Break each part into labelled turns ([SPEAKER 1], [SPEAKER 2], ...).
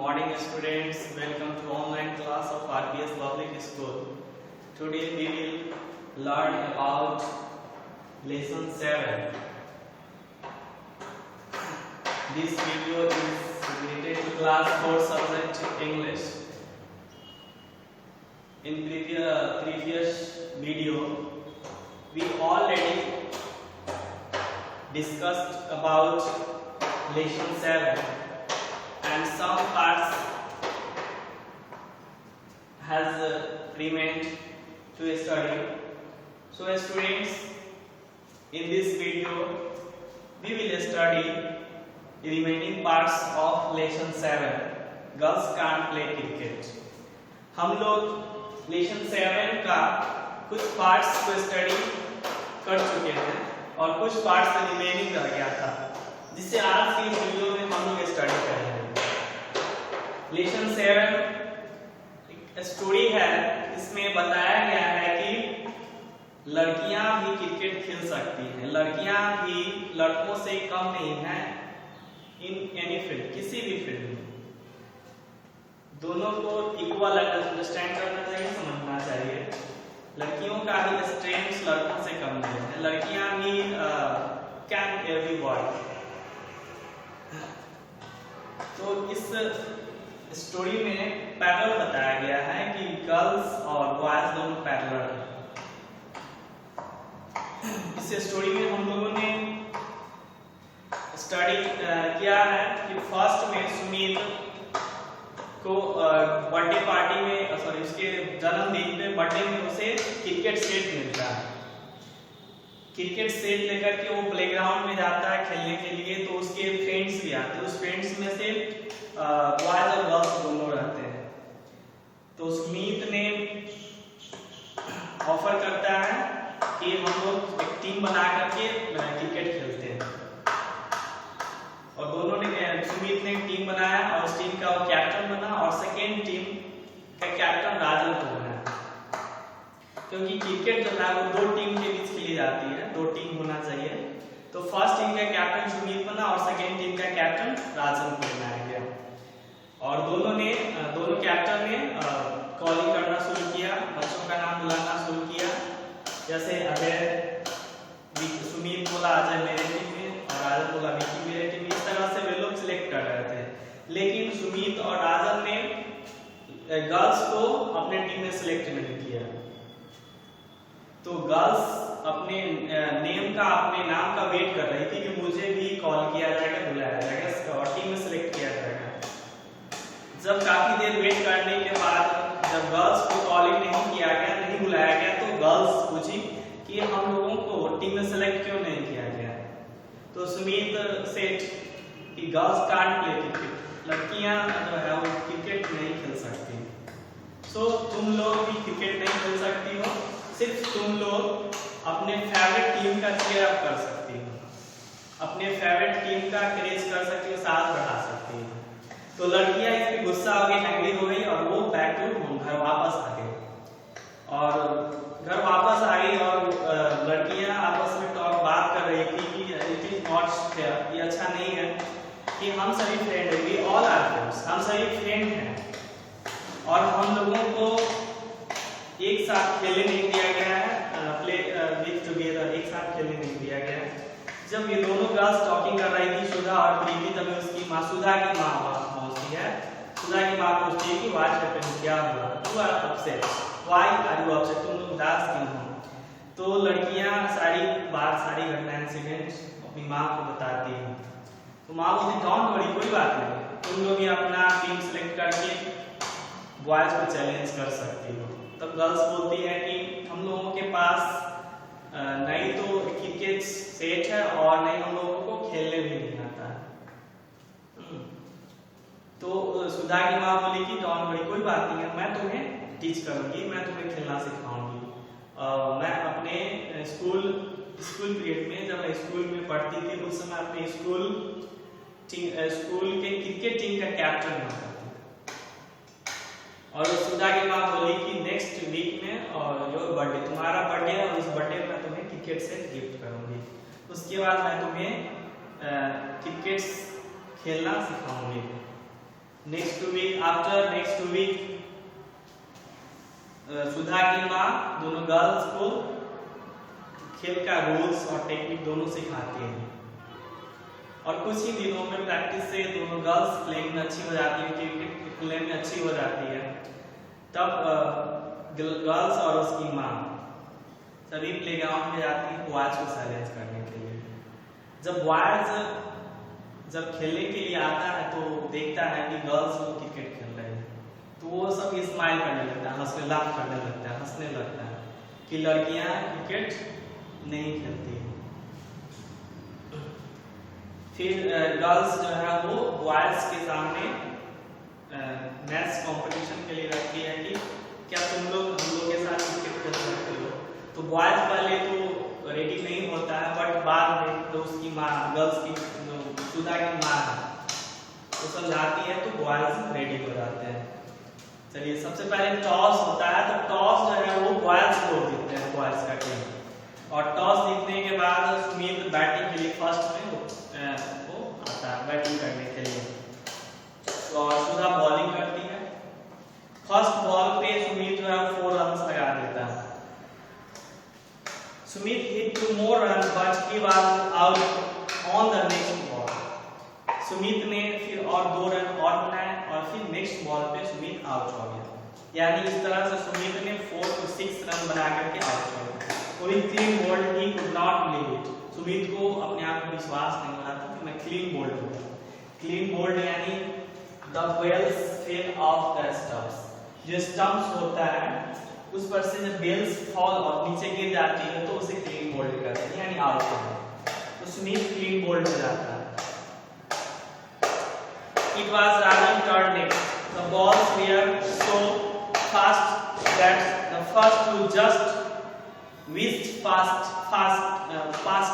[SPEAKER 1] morning students, welcome to online class of RPS Public School. Today we will learn about lesson 7. This video is related to class 4 subject English. In previous video we already discussed about lesson 7 and some parts has remained to study. So students, in this video we will study the remaining parts of lesson 7. Girls can't play cricket. हम लोग lesson 7 का कुछ parts को study कर चुके हैं और कुछ पार्ट्स रिमेनिंग रह गया था, जिसे आज की वीडियो में हम लोग स्टडी करेंगे। लेसन 7 एक स्टोरी है, इसमें बताया गया है कि लड़कियां भी क्रिकेट खेल सकती हैं, लड़कियां भी लड़कों से कम नहीं हैं इन एनी फील्ड, किसी भी फील्ड में। दोनों को इक्वल अंडरस्टैंड करना चाहिए, समझना चाहिए। लड़कियों का भी स्ट्रेंथ लड़कों से कम नहीं है, लड़कियां भी कैन एवरी बॉय। तो इस स्टोरी में पैरेलल बताया गया है कि गर्ल्स और बॉयज दोनों पैरेलल हैं। इस स्टोरी में हम लोगों ने स्टडी किया है कि फर्स्ट में सुमित को बर्थडे पार्टी में उसके जन्मदिन पे बर्थडे में उसे क्रिकेट सेट मिलता है। क्रिकेट सेट लेकर के वो प्लेग्राउंड में जाता है खेलने के लिए, तो उसके फ्रेंड्स भी आते हैं। उस फ्रेंड्स में से बॉयज और गर्ल्स दोनों रहते हैं। तो सुमित ने ऑफर करता है कि हम लोग एक टीम बना करके क्रिकेट खेलते हैं, और दोनों ने सुमित ने टीम बनाया और उस टीम का वो कैप्टन बना, और सेकेंड टीम का कैप्टन राजन को बनाया। क्योंकि क्रिकेट जो है वो दो टीम के बीच खेली जाती है, दो टीम होना चाहिए। तो फर्स्ट टीम का कैप्टन सुमित बना और सेकेंड टीम का कैप्टन राजन को बनाया गया। और दोनों कैप्टन ने कॉलिंग करना शुरू किया, बच्चों का नाम बुलाना शुरू किया। जैसे अजय, सुमित बोला अजय मेरे टीम में और राजन बोला विकी मेरे टीम में। इस तरह से वे लोग सिलेक्ट कर रहे थे, लेकिन सुमित और राजन ने गर्ल्स को अपने टीम में सिलेक्ट नहीं किया। तो गर्ल्स अपने अपने नाम का वेट कर रही थी कि मुझे भी कॉल किया जाएगा, बुलाया जाएगा और टीम में सिलेक्ट किया जाएगा। जब काफी देर वेट करने के बाद जब गर्ल्स को कॉलिंग नहीं किया गया, नहीं बुलाया गया, तो गर्ल्स पूछी कि हम लोगों को टीम में सिलेक्ट क्यों नहीं किया गया। तो सुमित सेड कि गर्ल्स कांट प्ले क्रिकेट, लड़कियां जो है वो क्रिकेट नहीं खेल सकती। सो तुम लोग भी क्रिकेट नहीं खेल सकती हो, सिर्फ तुम लोग अपने फेवरेट टीम का चीयर अप कर सकती हो, अपने फेवरेट टीम का क्रेज कर सकती हो, साथ बढ़ा सकती हो। तो लड़कियां इस पे गुस्सा हो गई, एंग्री हो गई, और वो बैक टू होम घर वापस आ गई। और घर वापस आ गई और लड़कियां आपस में बात कर रही थी कि इट इज नॉट फेयर, ये अच्छा नहीं है कि हम सभी फ्रेंड हैं, वी ऑल आर फ्रेंड्स, हम सभी फ्रेंड हैं और हम लोगों को एक साथ खेलने नहीं दिया गया है, प्ले विद टुगेदर, एक साथ खेलने नहीं दिया गया है। जब ये दोनों गर्ल्स टॉकिंग कर रही थी, सुधा और प्रीति, तब उसकी माँ, सुधा की माँ पहुंचती है। सुधा की माँ पूछती है कि व्हाट हैपेंड, क्या हुआ, you are upset, why are you upset, तुम लोग उदास क्यों हो। तो लड़कियां सारी घटना इंसिडेंट अपनी माँ को बताती हैं। तो माँ बोलती डोंट वरी, कोई बात नहीं, तुम लोग ही अपना टीम सेलेक्ट करके बॉयज को चैलेंज कर सकती हो। तब गर्ल्स बोलती है कि हम लोगों के पास नहीं तो क्रिकेट सेट है और नहीं हम लोगों को खेलने भी नहीं आता। तो सुधा की माँ बोली कि डोंट वरी, कोई बात नहीं है, मैं तुम्हें टीच करूंगी, मैं तुम्हें खेलना सिखाऊंगी। मैं अपने स्कूल पीरियड में, जब मैं स्कूल में पढ़ती थी, उस समय अपने स्कूल के क्रिकेट टीम का कैप्टन बना। और सुधा की माँ बोली कि नेक्स्ट वीक में और योर बर्थडे, तुम्हारा बर्थडे है और उस बर्थडे में मैं तुम्हें क्रिकेट से गिफ्ट करूंगी। उसके बाद मैं तुम्हें क्रिकेट खेलना सिखाऊंगी। Next week after next week Sudha की माँ दोनों गर्ल्स को खेल का रूल्स और टेक्निक दोनों सिखाती हैं और कुछ ही दिनों में प्रैक्टिस से दोनों गर्ल्स प्लेइंग में अच्छी हो जाती है, क्रिकेट प्लेइंग में अच्छी हो जाती है। तब गर्ल्स और उसकी माँ सभी प्लेग्राउंड में जाती है बॉयज को चैलेंज करने के लिए। जब बॉयज जब खेलने के लिए आता है तो देखता है कि गर्ल्स लोग क्रिकेट खेल रहे हैं तो वो सब स्माइल करने लगता है, हंसने लाफ करने लगता है, हंसने लगता है कि लड़कियां क्रिकेट नहीं खेलती। फिर गर्ल्स जो है वो बॉयज के सामने मैच कंपटीशन के लिए रखती है कि क्या तुम लोग हम लोग के साथ क्रिकेट खेल सकते हो। तो बॉयज पहले तो रेडी नहीं होता है, बट बाद में तो उसकी माँ गर्ल्स की सुधा की माँ वो समझाती है तो बॉयज रेडी हो जाते हैं। चलिए सबसे पहले टॉस होता है, तो टॉस जो है वो बॉयज को जीतते हैं, बॉयज का टीम। और टॉस जीतने के बाद सुमित बैटिंग के लिए फर्स्ट में वो आता है बैटिंग करने के लिए। तो सुधा बॉलिंग करती है। फर्स्ट बॉल पे सुमित जो है 4 रन लगा देता है। Sumit hit 2 more runs but he was out on the next ball। Sumit ने फिर और 2 रन और बनाए और फिर नेक्स्ट बॉल पे सुमित आउट हो गया। यानी इस तरह से सुमित ने 4 to 6 रन बना करके आउट हो गया। कोई clean bowled he could not believe it. Sumit को अपने आप पर विश्वास नहीं हो रहा था कि मैं क्लीन बोल्ड हूँ। क्लीन बोल्ड यानी the bails fell off the stumps. जो स्टंप्स होता है उस पर से जब बेल्स फॉल और नीचे गिर जाती है तो उसे क्लीन बोल्ड कहते हैं, यानी आउट हो गया। तो सुमित क्लीन बोल्ड हो जाता है। It was Rajan turn next. The balls were so fast that the first two just whizzed past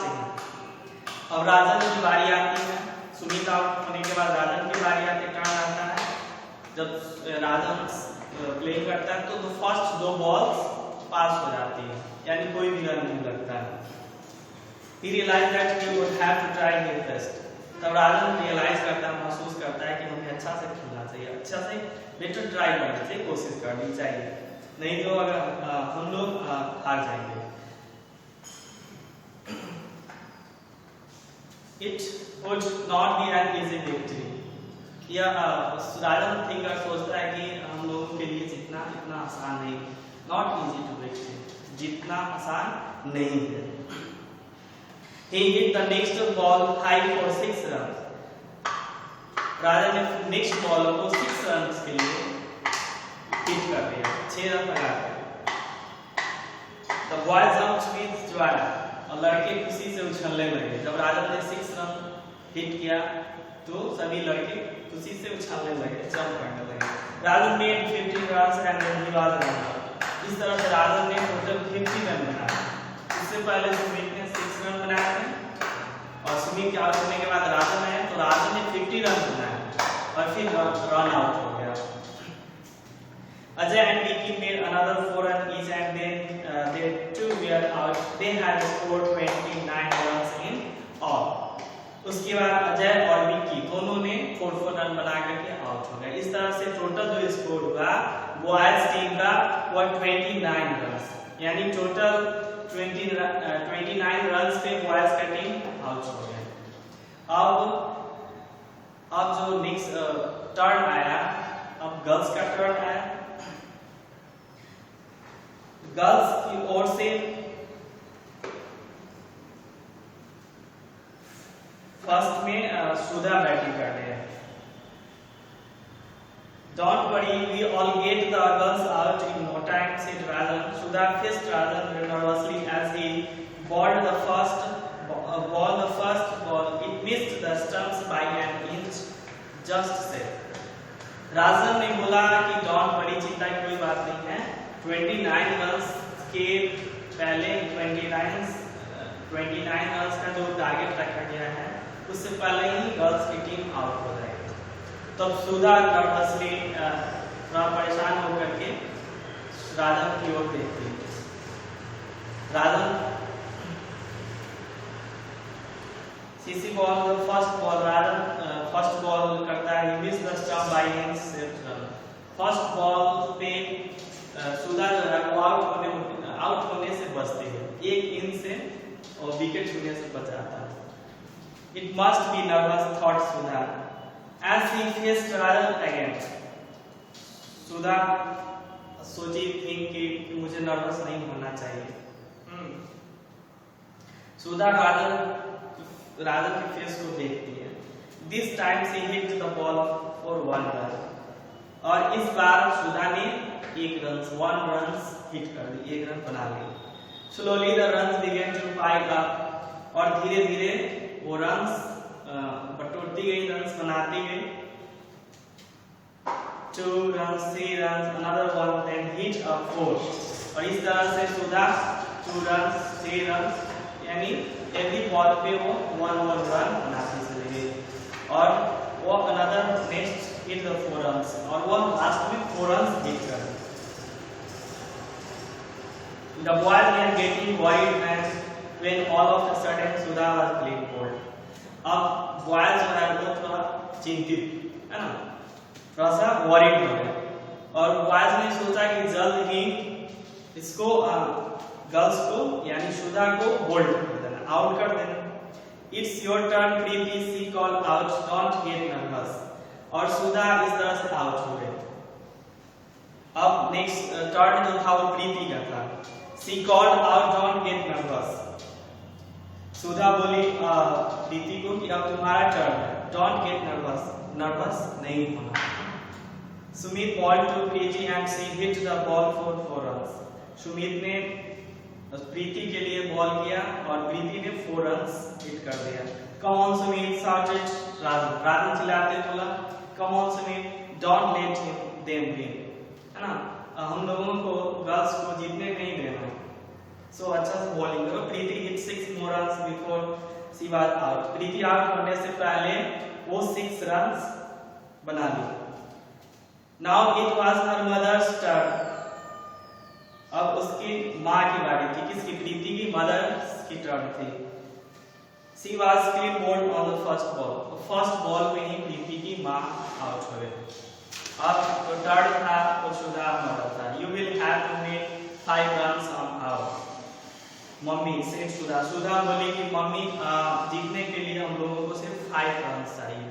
[SPEAKER 1] him. अब राजन की बारी आती है। सुमित आउट होने के बाद राजन की बारी आती है, टर्न आता है। जब राजन प्ले करता है तो फर्स्ट 2 बॉल्स पास हो जाती है, यानी कोई भी रन नहीं लगता है। He realized that he would have to try his best। तब राजन रियलाइज करता है, महसूस करता है कि हमें अच्छा से खेलना चाहिए, अच्छा से बेटर ट्राई करना चाहिए, कोशिश करनी चाहिए, नहीं तो अगर हम लोग हार जाएंगे। It would not be an easy victory। यह राजन थिंकर सोचता है कि हम लोगों के लिए जीतना इतना आसान नहीं, नॉट इजी टू victory, जीतना आसान नहीं है। He hit the next ball high for 6 runs। राजा ने नेक्स्ट बॉल को 6 रन के लिए हिट कर दिया, 6 रन लगा दिया। The boys jumped with joy। और लड़के खुशी से उछलने लगे। जब राजा ने 6 रन हिट किया तो सभी लड़के खुशी से उछलने लगे, जंप करने लगे। राजा ने 50 runs and then he was run out। इस तरह से राजा ने टोटल 50 रन बनाया। इससे पहले सुमित ने 6 रन बनाए थे और सुमित के आउट होने के बाद राजन आए तो राजन ने 50 रन बनाए और फिर रन आउट हो गया। Ajay and Vicky made another 4 runs each and then they too were out। They had scored 29 runs in all। उसके बाद अजय और विक्की दोनों ने 4 रन बना करके आउट हो गए। इस तरह से टोटल जो स्कोर हुआ बॉयज टीम का वो 29 रन, यानी टोटल 29 रन पे बॉयज का टीम आउट हो गया। अब जो नेक्स्ट टर्न आया, अब गर्ल्स का टर्न आया। गर्ल्स की ओर से फर्स्ट में सुधा बैटिंग कर रहे हैं। Don't worry, we all get the girls out in no time, said Rajan। Sudha faced Rajan nervously as he bowled the first ball। It missed the stumps by an inch, just said। राजन ने बोला कि don't worry, चिंता की कोई बात नहीं है। 29 run के पहले 29 रन का जो टारगेट रखा गया है उससे पहले ही गर्ल्स की टीम आउट हो जाएगी। तब सुधा नर्वसली थोड़ा परेशान होकर के राजन की ओर देखती। राजन सीसी बॉल फर्स्ट बॉल राजन फर्स्ट बॉल करता है, he missed the stump by ins safe run। First ball पे सुधा जो है वो आउट होने से बचते हैं, एक इन से और विकेट छूने से बच जाता है। It must be nervous, thought Sudha, as he faced Radha again। सुधा सोची थी कि मुझे नर्वस नहीं होना चाहिए। सुधा राधा के फेस को देखती है। This time she hit the ball for 1 run। और इस बार सुधा ने 1 रन हिट कर दी, 1 रन बना ली। Slowly the runs began to pile up। और धीरे धीरे वो रन्स बटोरती गई, रन्स बनाती गई। 2 runs, 3 runs, another 1, then hit a 4। और इस तरह से सुधा 2 runs, 3 runs, यानी एवरी बॉल पे वो 1 रन बनाती चली गई। और वो another next hit the 4 runs, और वो लास्ट में 4 runs हिट कर दी। The boys were getting worried when all of a sudden Sudha was playing bold। अब बॉयज जो है वो थोड़ा चिंतित है ना, थोड़ा सा वरीड हो गए। और बॉयज ने सोचा कि जल्द ही इसको गर्ल्स को यानी सुधा को बोल्ड कर देना, आउट कर देना। It's your turn Preeti, see call out, don't get nervous. और सुधा इस तरह से आउट हो गई। अब नेक्स्ट टर्न जो था वो प्रीति का था। She called out, don't get nervous. Sudha बोली प्रीति को कि अब तुम्हारा टर्न है, डोंट गेट नर्वस, नर्वस नहीं होना। Sumit ball to Preeti and she hit the ball for 4 runs. Sumit ने प्रीति के लिए बॉल किया और प्रीति ने 4 रन्स हिट कर दिया। कम ऑन सुमित, शाउटेड राजन। राजन चिल्लाते बोला come on Sumit, don't let them win, है ना, हम लोगों को गर्ल्स को जीतने नहीं देना। सो अच्छा से बॉलिंग करो। Preeti hit 6 more runs before she was out। Preeti out होने से पहले वो 6 रन्स बना ली। Now it was her mother's turn। अब उसकी माँ की बारी थी। किसकी? प्रीति की मदर की टर्न थी। She was clean bowled on the first ball। First ball पे ही प्रीति की माँ आउट हो गई। अब जो टर्न था वो सुधा मदर था। You will have to make 5 runs somehow। Mummy से सुधा बोली कि मम्मी जीतने के लिए हम लोगों को सिर्फ 5 रन चाहिए।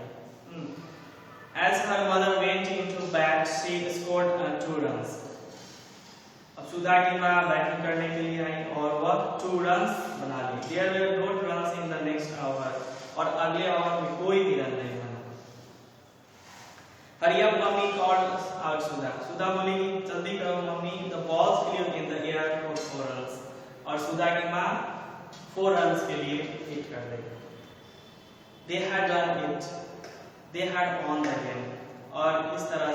[SPEAKER 1] As her mother went into bat, she scored 2 runs। अब सुधा की माँ बैटिंग करने के लिए आई और वह 2 रन्स बना ली। There were no runs in the next over। और अगले ओवर में कोई भी रन नहीं बना। Hurry up, mummy called out सुधा बोली जल्दी करो mummy, the balls flew in the air for 4 runs। और सुधा की माँ 4 रन्स के लिए हिट कर दी। They had done it, they had won the game। और इस तरह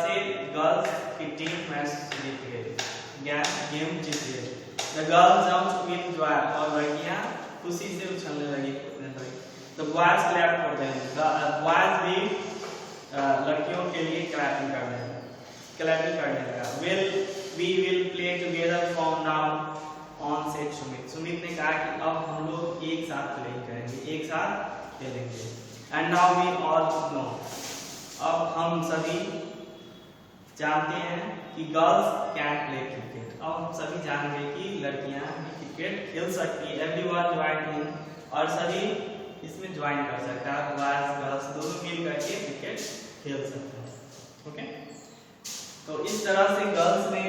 [SPEAKER 1] से गर्ल्स की टीम मैच जीत गई, गेम जीत गई। The girls jumped with joy। और लड़कियां खुशी से उछलने लगी, कूदने लगी। The boys clapped for them। Boys भी लड़कियों के लिए क्लैपिंग करने लगा। We will play together from now on, said Sumit. Sumit ने कहा कि अब हम लोग एक साथ प्ले करेंगे, एक साथ खेलेंगे। And now we all know। अब हम सभी जानते हैं कि गर्ल्स कैन प्ले क्रिकेट। अब हम सभी जान गए कि लड़कियां भी क्रिकेट खेल सकती है। Everyone joined in। और सभी इसमें ज्वाइन कर सकता है, बॉयज गर्ल्स दोनों मिल करके क्रिकेट खेल सकते हैं। ओके, तो इस तरह से गर्ल्स ने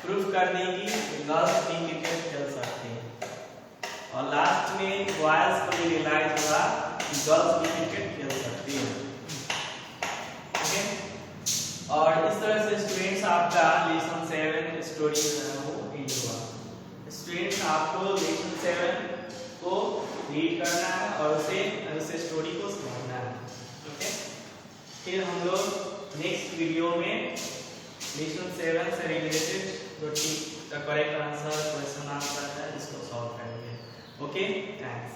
[SPEAKER 1] प्रूफ कर दी कि गर्ल्स भी क्रिकेट खेल सकती हैं। और लास्ट में बॉयज को भी रियलाइज हुआ कि गर्ल्स भी क्रिकेट खेल सकती हैं। ओके, और इस तरह से स्टूडेंट्स आपका लेसन 7 स्टोरी जो है वो एंड हुआ। स्टूडेंट्स आपको लेसन 7 को रीड करना है और उसे स्टोरी को समझना है। ओके, फिर हम लोग नेक्स्ट वीडियो में लेसन 7 से रिलेटेड जो करेक्ट आंसर क्वेश्चन आंसर है इसको सॉल्व करेंगे। Okay, thanks.